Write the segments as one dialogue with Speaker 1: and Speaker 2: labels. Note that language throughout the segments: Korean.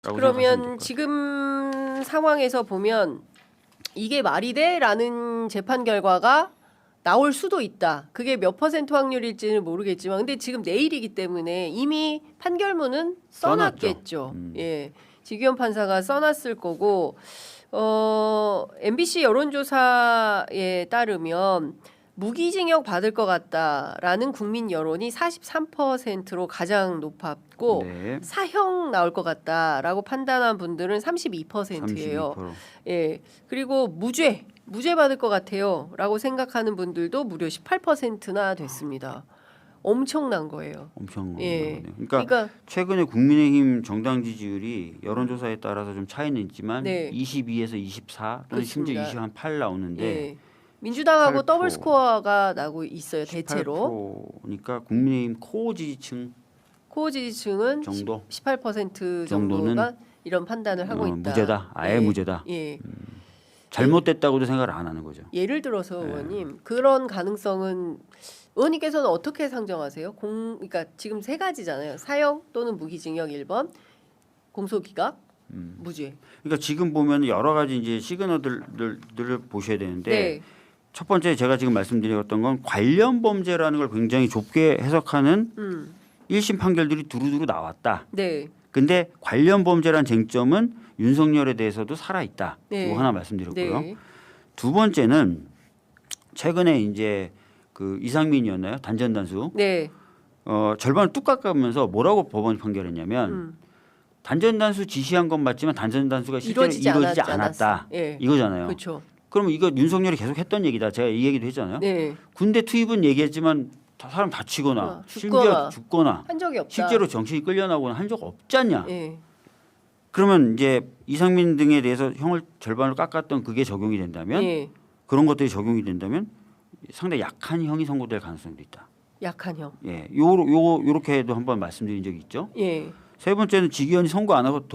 Speaker 1: 그러면 지금 상황에서 보면 이게 말이 돼라는 재판 결과가 나올 수도 있다. 그게 몇 퍼센트 확률일지는 모르겠지만 근데 지금 내일이기 때문에 이미 판결문은 써놨겠죠. 예. 지기현 판사가 써놨을 거고 MBC 여론조사에 따르면 무기징역 받을 것 같다라는 국민 여론이 43%로 가장 높았고
Speaker 2: 네.
Speaker 1: 사형 나올 것 같다라고 판단한 분들은 32%예요.
Speaker 2: 32%.
Speaker 1: 예. 그리고 무죄 받을 것 같아요라고 생각하는 분들도 무려 18%나 됐습니다. 엄청난 거예요.
Speaker 2: 엄청.
Speaker 1: 예.
Speaker 2: 그러니까 최근에 국민의힘 정당 지지율이 여론조사에 따라서 좀 차이는 있지만
Speaker 1: 네.
Speaker 2: 22에서 24 또는
Speaker 1: 그렇습니다.
Speaker 2: 심지어 28 나오는데
Speaker 1: 예. 민주당하고
Speaker 2: 18%.
Speaker 1: 더블 스코어가 나고 있어요. 대체로.
Speaker 2: 18%니까 국민의힘 코어 지지층
Speaker 1: 코어 지지층은
Speaker 2: 정도
Speaker 1: 18%
Speaker 2: 정도는
Speaker 1: 정도가 이런 판단을 하고 있다.
Speaker 2: 무죄다. 아예
Speaker 1: 예.
Speaker 2: 무죄다.
Speaker 1: 예.
Speaker 2: 잘못됐다고도 생각을 안 하는 거죠.
Speaker 1: 예를 들어서 의원님 그런 가능성은 의원님께서는 어떻게 상정하세요? 그러니까 지금 세 가지잖아요. 사형 또는 무기징역 1번, 공소기각, 무죄.
Speaker 2: 그러니까 지금 보면 여러 가지 이제 시그널들을 보셔야 되는데
Speaker 1: 네.
Speaker 2: 첫 번째 제가 지금 말씀드렸던 건 관련 범죄라는 걸 굉장히 좁게 해석하는 1심 판결들이 두루두루 나왔다.
Speaker 1: 네.
Speaker 2: 근데 관련 범죄란 쟁점은 윤석열에 대해서도 살아 있다.
Speaker 1: 네.
Speaker 2: 이거 하나 말씀드렸고요.
Speaker 1: 네.
Speaker 2: 두 번째는 최근에 이제 그 이상민이었나요? 단전 단수.
Speaker 1: 네.
Speaker 2: 절반을 뚝 깎으면서 뭐라고 법원이 판결했냐면 단전 단수 지시한 건 맞지만 단전 단수가 실제로 이루어지지 않았다.
Speaker 1: 예.
Speaker 2: 이거잖아요.
Speaker 1: 그렇죠.
Speaker 2: 그러면 이거 윤석열이 계속 했던 얘기다. 제가 이 얘기도 했잖아요.
Speaker 1: 네.
Speaker 2: 군대 투입은 얘기했지만 사람 다치거나
Speaker 1: 죽거나.
Speaker 2: 심지어 죽거나
Speaker 1: 한 적이 없다.
Speaker 2: 실제로 정신이 끌려나오거나 한 적 없지 않냐.
Speaker 1: 예.
Speaker 2: 그러면 이제 이상민 등에 대해서 형을 절반으로 깎았던 그게 적용이 된다면
Speaker 1: 예.
Speaker 2: 그런 것들이 적용이 된다면 상당히 약한 형이 선고될 가능성도 있다.
Speaker 1: 약한 형.
Speaker 2: 예, 요렇게도 한번 말씀드린 적이 있죠.
Speaker 1: 예.
Speaker 2: 세 번째는 지기현이 선고 안 하고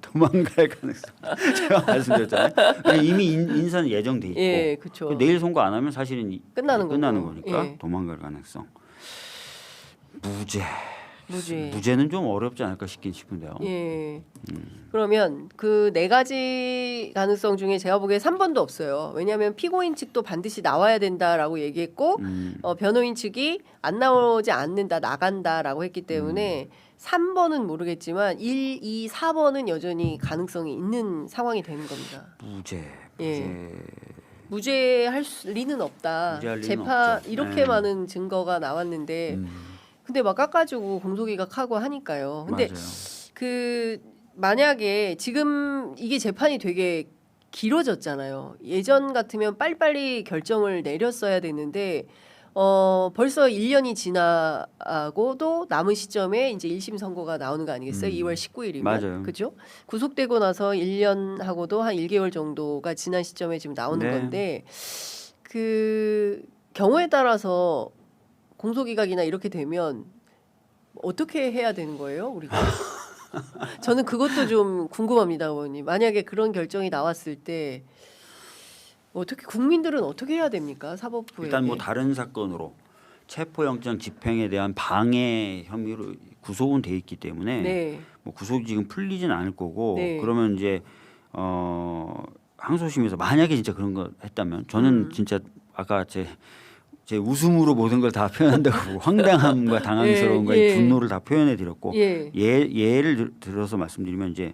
Speaker 2: 도망갈 가능성. 제가 말씀드렸잖아요. 이미 인사는 예정돼 있고
Speaker 1: 예, 그렇죠.
Speaker 2: 내일 선고 안 하면 사실은
Speaker 1: 끝나는
Speaker 2: 거니까
Speaker 1: 예.
Speaker 2: 도망갈 가능성. 무죄.
Speaker 1: 무죄.
Speaker 2: 무죄는 좀 어렵지 않을까 싶긴 싶은데요.
Speaker 1: 예. 그러면 그 네 가지 가능성 중에 제가 보기에 3번도 없어요. 왜냐하면 피고인 측도 반드시 나와야 된다라고 얘기했고 변호인 측이 안 나오지 않는다 나간다라고 했기 때문에 3번은 모르겠지만 1, 2, 4번은 여전히 가능성이 있는 상황이 되는 겁니다.
Speaker 2: 무죄.
Speaker 1: 예. 무죄할 리는 없다.
Speaker 2: 무죄할 리는
Speaker 1: 재판
Speaker 2: 없죠.
Speaker 1: 이렇게
Speaker 2: 네.
Speaker 1: 많은 증거가 나왔는데 근데 막 깎아주고 공소기각하고 하니까요. 근데
Speaker 2: 맞아요.
Speaker 1: 그 만약에 지금 이게 재판이 되게 길어졌잖아요. 예전 같으면 빨리빨리 결정을 내렸어야 되는데 벌써 1년이 지나고도 남은 시점에 이제 1심 선고가 나오는 거 아니겠어요? 2월 19일이면.
Speaker 2: 맞아요.
Speaker 1: 그죠? 구속되고 나서 1년하고도 한 1개월 정도가 지난 시점에 지금 나오는
Speaker 2: 네.
Speaker 1: 건데 그 경우에 따라서 공소기각이나 이렇게 되면 어떻게 해야 되는 거예요, 우리가? 저는 그것도 좀 궁금합니다, 의원님. 만약에 그런 결정이 나왔을 때 어떻게 국민들은 어떻게 해야 됩니까, 사법부에?
Speaker 2: 일단 뭐 다른 사건으로 체포영장 집행에 대한 방해 혐의로 구속은 돼 있기 때문에
Speaker 1: 네.
Speaker 2: 뭐 구속이 지금 풀리진 않을 거고
Speaker 1: 네.
Speaker 2: 그러면 이제 항소심에서 만약에 진짜 그런 거 했다면 저는 진짜 아까 제 웃음으로 모든 걸 다 표현한다고 황당함과 당황스러움과
Speaker 1: 예.
Speaker 2: 분노를 다 표현해 드렸고
Speaker 1: 예.
Speaker 2: 예를 들어서 말씀드리면 이제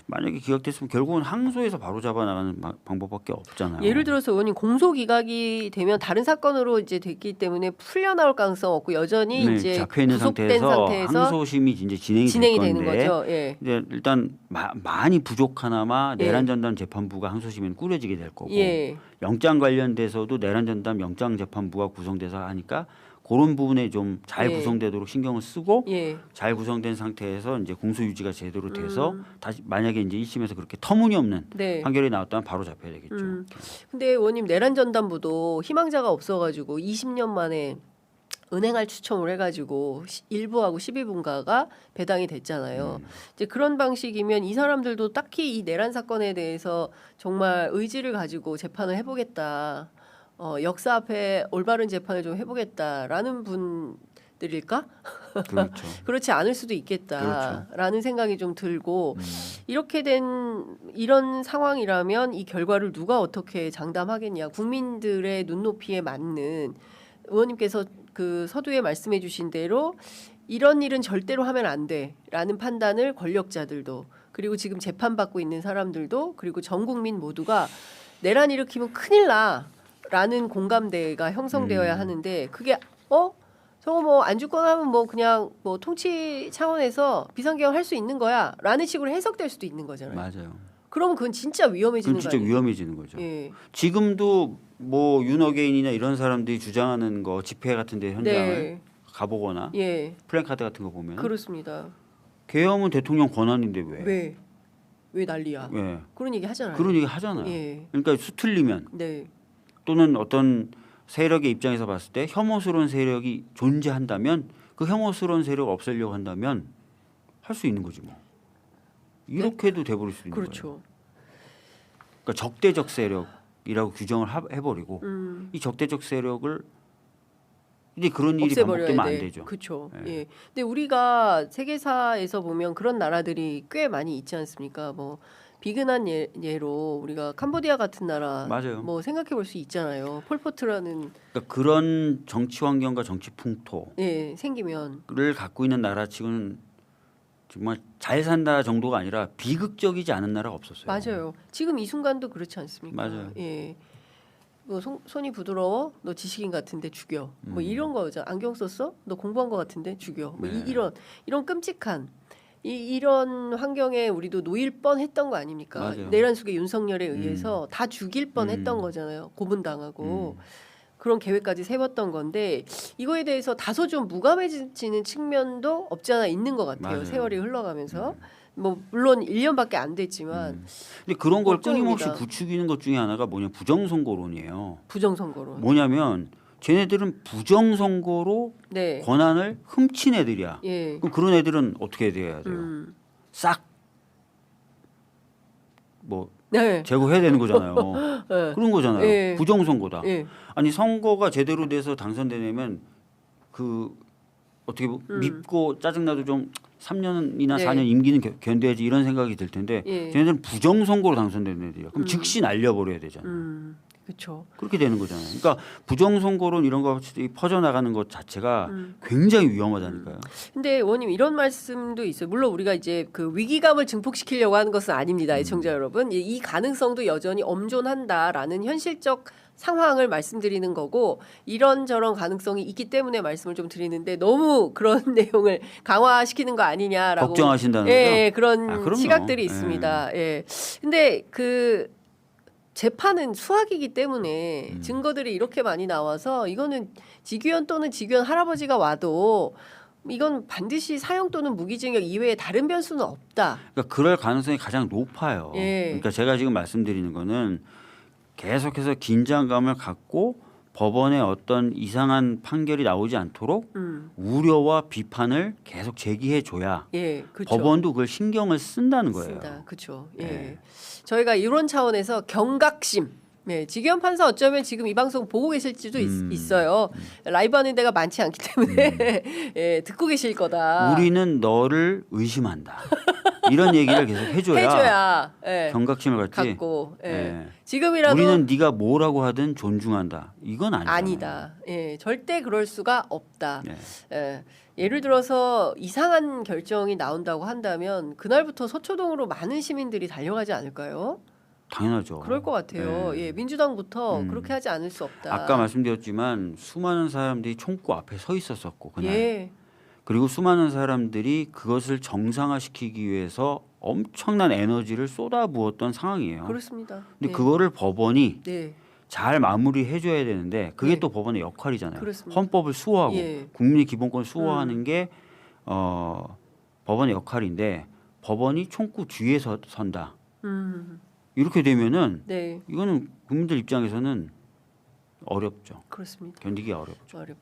Speaker 2: 만약에 기각됐으면 결국은 항소에서 바로 잡아 나가는 방법밖에 없잖아요.
Speaker 1: 예를 들어서 의원님 공소기각이 되면 다른 사건으로 이제 됐기 때문에 풀려 나올 가능성 없고 여전히
Speaker 2: 네,
Speaker 1: 이제
Speaker 2: 잡혀 있는
Speaker 1: 구속된 상태에서
Speaker 2: 항소심이 이제 진행이
Speaker 1: 진행이
Speaker 2: 될
Speaker 1: 되는
Speaker 2: 건데
Speaker 1: 거죠. 예.
Speaker 2: 이제 일단 많이 부족하나마
Speaker 1: 예.
Speaker 2: 내란전담 재판부가 항소심에는 꾸려지게 될 거고
Speaker 1: 예.
Speaker 2: 영장 관련돼서도 내란전담 영장재판부가 구성돼서 하니까 그런 부분에 좀 잘
Speaker 1: 예.
Speaker 2: 구성되도록 신경을 쓰고
Speaker 1: 예.
Speaker 2: 잘 구성된 상태에서 이제 공소 유지가 제대로 돼서 다시 만약에 이제 1심에서 그렇게 터무니없는
Speaker 1: 네.
Speaker 2: 판결이 나왔다면 바로 잡혀야 되겠죠.
Speaker 1: 근데 의원님 내란 전담부도 희망자가 없어가지고 20년 만에 은행알 추첨을 해가지고 1부하고 12분가가 배당이 됐잖아요. 이제 그런 방식이면 이 사람들도 딱히 이 내란 사건에 대해서 정말 의지를 가지고 재판을 해보겠다. 역사 앞에 올바른 재판을 좀 해보겠다라는 드릴까?
Speaker 2: 그렇죠.
Speaker 1: 그렇지 않을 수도 있겠다라는 생각이 좀 들고 이렇게 된 이런 상황이라면 이 결과를 누가 어떻게 장담하겠냐. 국민들의 눈높이에 맞는 의원님께서 그 서두에 말씀해 주신 대로 이런 일은 절대로 하면 안 돼라는 판단을 권력자들도 그리고 지금 재판받고 있는 사람들도 그리고 전 국민 모두가 내란 일으키면 큰일 나라는 공감대가 형성되어야 하는데 그게 저거 뭐 안 죽거나 하면 뭐 그냥 뭐 통치 차원에서 비상계엄 할 수 있는 거야라는 식으로 해석될 수도 있는 거잖아요.
Speaker 2: 맞아요.
Speaker 1: 그러면 그건 진짜 위험해지는
Speaker 2: 그건 진짜
Speaker 1: 거 아니에요?
Speaker 2: 위험해지는 거죠.
Speaker 1: 예.
Speaker 2: 지금도 뭐 윤어게인이나 이런 사람들이 주장하는 거 집회 같은데 현장을
Speaker 1: 네.
Speaker 2: 가보거나
Speaker 1: 예.
Speaker 2: 플랜카드 같은 거 보면
Speaker 1: 그렇습니다.
Speaker 2: 계엄은 대통령 권한인데 왜?
Speaker 1: 왜 난리야?
Speaker 2: 예.
Speaker 1: 그런 얘기 하잖아요.
Speaker 2: 그런 얘기 하잖아요.
Speaker 1: 예.
Speaker 2: 그러니까 수틀리면
Speaker 1: 네.
Speaker 2: 또는 어떤 세력의 입장에서 봤을 때 혐오스러운 세력이 존재한다면 그 혐오스러운 세력을 없애려고 한다면 할 수 있는 거지 뭐. 이렇게도 돼버릴 수 있는 거예요.
Speaker 1: 그렇죠.
Speaker 2: 그러니까 적대적 세력이라고 규정을 해버리고 이 적대적 세력을 이제 그런 일이
Speaker 1: 없애버려야
Speaker 2: 반복되면
Speaker 1: 돼.
Speaker 2: 안 되죠.
Speaker 1: 그렇죠.
Speaker 2: 예.
Speaker 1: 예. 근데 우리가 세계사에서 보면 그런 나라들이 꽤 많이 있지 않습니까? 뭐 비근한 예로 우리가 캄보디아 같은 나라
Speaker 2: 맞아요.
Speaker 1: 뭐 생각해 볼 수 있잖아요. 폴포트라는
Speaker 2: 그러니까 그런 정치 환경과 정치 풍토를
Speaker 1: 예, 생기면
Speaker 2: 갖고 있는 나라치고는 정말 잘 산다 정도가 아니라 비극적이지 않은 나라가 없었어요.
Speaker 1: 맞아요. 지금 이 순간도 그렇지 않습니까?
Speaker 2: 맞아요.
Speaker 1: 예. 뭐 손이 부드러워? 너 지식인 같은데 죽여. 뭐 이런 거죠. 안경 썼어? 너 공부한 거 같은데 죽여. 뭐
Speaker 2: 네.
Speaker 1: 이런 끔찍한 이런 환경에 우리도 놓일 뻔했던 거 아닙니까?
Speaker 2: 맞아요.
Speaker 1: 내란 속의 윤석열에 의해서 다 죽일 뻔했던 거잖아요. 고문당하고 그런 계획까지 세웠던 건데 이거에 대해서 다소 좀 무감해지는 측면도 없지 않아 있는 것 같아요.
Speaker 2: 맞아요.
Speaker 1: 세월이 흘러가면서 뭐 물론 1년밖에 안 됐지만
Speaker 2: 근데 그런 걸
Speaker 1: 걱정입니다.
Speaker 2: 끊임없이 부추기는 것 중에 하나가 뭐냐 부정선거론이에요.
Speaker 1: 부정선거로.
Speaker 2: 뭐냐면 쟤네들은 부정선거로
Speaker 1: 네.
Speaker 2: 권한을 훔친 애들이야.
Speaker 1: 예.
Speaker 2: 그럼 그런 애들은 어떻게 돼야 돼요? 싹 뭐
Speaker 1: 네.
Speaker 2: 제거해야 되는 거잖아요.
Speaker 1: 네.
Speaker 2: 그런 거잖아요.
Speaker 1: 예.
Speaker 2: 부정선거다.
Speaker 1: 예.
Speaker 2: 아니 선거가 제대로 돼서 당선되려면 그 어떻게 밉고 짜증나도 좀 3년이나
Speaker 1: 네.
Speaker 2: 4년 임기는 견뎌야지 이런 생각이 들 텐데
Speaker 1: 예.
Speaker 2: 쟤네들은 부정선거로 당선된 애들이야. 그럼 즉시 날려버려야 되잖아요.
Speaker 1: 그렇죠.
Speaker 2: 그렇게 되는 거잖아요. 그러니까 부정선거론 이런 거 퍼져나가는 것 자체가 굉장히 위험하다니까요.
Speaker 1: 근데 의원님 이런 말씀도 있어요. 물론 우리가 이제 그 위기감을 증폭시키려고 하는 것은 아닙니다, 애청자 여러분. 이 가능성도 여전히 엄존한다라는 현실적 상황을 말씀드리는 거고 이런저런 가능성이 있기 때문에 말씀을 좀 드리는데 너무 그런 내용을 강화시키는 거 아니냐라고
Speaker 2: 걱정하신다는
Speaker 1: 예,
Speaker 2: 거죠?
Speaker 1: 예, 그런
Speaker 2: 그럼요.
Speaker 1: 시각들이 있습니다. 예. 근데 그 재판은 수학이기 때문에 증거들이 이렇게 많이 나와서 이거는 지규현 또는 지규현 할아버지가 와도 이건 반드시 사형 또는 무기징역 이외에 다른 변수는 없다.
Speaker 2: 그러니까 그럴 가능성이 가장 높아요.
Speaker 1: 예.
Speaker 2: 그러니까 제가 지금 말씀드리는 거는 계속해서 긴장감을 갖고 법원에 어떤 이상한 판결이 나오지 않도록 우려와 비판을 계속 제기해 줘야
Speaker 1: 예, 그렇죠.
Speaker 2: 법원도 그걸 신경을 쓴다는 거예요.
Speaker 1: 그렇죠. 예.
Speaker 2: 네.
Speaker 1: 저희가 이런 차원에서 경각심. 네, 지규현 판사 어쩌면 지금 이 방송 보고 계실지도 있어요. 라이브 하는 데가 많지 않기 때문에 예, 듣고 계실 거다.
Speaker 2: 우리는 너를 의심한다. 이런 얘기를 계속 해줘야
Speaker 1: 예,
Speaker 2: 경각심을 갖지.
Speaker 1: 갖고 예.
Speaker 2: 예.
Speaker 1: 지금이라도
Speaker 2: 우리는 네가 뭐라고 하든 존중한다. 이건 아니잖아요.
Speaker 1: 아니다. 예, 절대 그럴 수가 없다.
Speaker 2: 네.
Speaker 1: 예, 예를 들어서 이상한 결정이 나온다고 한다면 그날부터 서초동으로 많은 시민들이 달려가지 않을까요?
Speaker 2: 당연하죠.
Speaker 1: 그럴 것 같아요.
Speaker 2: 네.
Speaker 1: 예, 민주당부터 그렇게 하지 않을 수 없다.
Speaker 2: 아까 말씀드렸지만 수많은 사람들이 총구 앞에 서 있었었고 그날.
Speaker 1: 예,
Speaker 2: 그리고 수많은 사람들이 그것을 정상화시키기 위해서 엄청난 에너지를 쏟아부었던 상황이에요.
Speaker 1: 그렇습니다.
Speaker 2: 근데
Speaker 1: 네.
Speaker 2: 그거를 법원이
Speaker 1: 네,
Speaker 2: 잘 마무리해줘야 되는데 그게
Speaker 1: 네.
Speaker 2: 또 법원의 역할이잖아요.
Speaker 1: 그렇습니다.
Speaker 2: 헌법을 수호하고
Speaker 1: 예.
Speaker 2: 국민의 기본권을 수호하는 게 법원의 역할인데 법원이 총구 뒤에 선다. 이렇게 되면은
Speaker 1: 네,
Speaker 2: 이거는 국민들 입장에서는 어렵죠.
Speaker 1: 그렇습니다.
Speaker 2: 견디기 어렵죠.
Speaker 1: 어렵다.